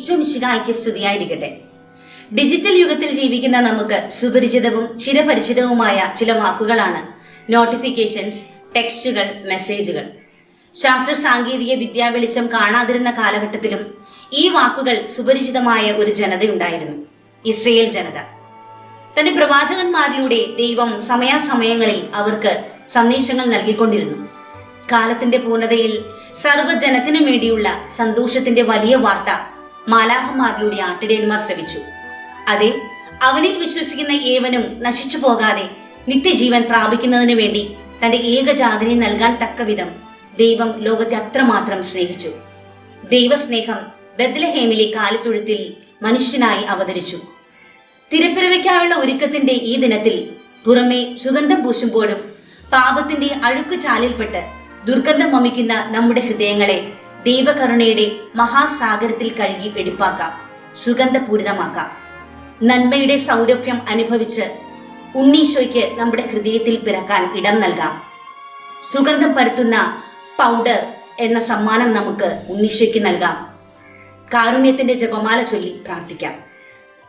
ഈശോ മിശിഹായ്ക്ക് സ്തുതിയായിരിക്കട്ടെ. ഡിജിറ്റൽ യുഗത്തിൽ ജീവിക്കുന്ന നമുക്ക് സുപരിചിതവും ചിരപരിചിതവുമായ ചില വാക്കുകളാണ് നോട്ടിഫിക്കേഷൻസ്, ടെക്സ്റ്റുകൾ, മെസ്സേജുകൾ. ശാസ്ത്ര സാങ്കേതിക വിദ്യാ വെളിച്ചം കാണാതിരുന്ന കാലഘട്ടത്തിലും ഈ വാക്കുകൾ സുപരിചിതമായ ഒരു ജനതയുണ്ടായിരുന്നു, ഇസ്രയേൽ ജനത. തന്റെ പ്രവാചകന്മാരിലൂടെ ദൈവം സമയാസമയങ്ങളിൽ അവർക്ക് സന്ദേശങ്ങൾ നൽകിക്കൊണ്ടിരുന്നു. കാലത്തിന്റെ പൂർണ്ണതയിൽ സർവ്വജനത്തിനും വേണ്ടിയുള്ള സന്തോഷത്തിന്റെ വലിയ വാർത്ത മാലാഖമാരിലൂടെ ആട്ടിടയന്മാർ ശ്രവിച്ചു. അതെ, അവനിൽ വിശ്വസിക്കുന്ന ഏവനും നശിച്ചു പോകാതെ നിത്യജീവൻ പ്രാപിക്കുന്നതിനു വേണ്ടി തന്റെ ഏകജാതനെ നൽകാൻ തക്കവിധം ദൈവം ലോകത്തെ അത്രമാത്രം സ്നേഹിച്ചു. ദൈവസ്നേഹം ബെത്ലഹേമിലെ കാലിത്തൊഴുത്തിൽ മനുഷ്യനായി അവതരിച്ചു. തിരുപ്പിറവിക്കായുള്ള ഒരുക്കത്തിന്റെ ഈ ദിനത്തിൽ പുറമെ സുഗന്ധം പൂശുമ്പോഴും പാപത്തിന്റെ അഴുക്ക് ചാലിൽപ്പെട്ട് ദുർഗന്ധം വമിക്കുന്ന നമ്മുടെ ഹൃദയങ്ങളെ ദൈവകരുണയുടെ മഹാസാഗരത്തിൽ കഴുകി വെടിപ്പാക്കാം, സുഗന്ധപൂരിതമാക്കാം. നന്മയുടെ സൗരഭ്യം അനുഭവിച്ച് ഉണ്ണീശോയ്ക്ക് നമ്മുടെ ഹൃദയത്തിൽ പിറക്കാൻ ഇടം നൽകാം. സുഗന്ധം പരത്തുന്ന പൗഡർ എന്ന സമ്മാനം നമുക്ക് ഉണ്ണീശോയ്ക്ക് നൽകാം. കാരുണ്യത്തിന്റെ ജപമാല ചൊല്ലി പ്രാർത്ഥിക്കാം.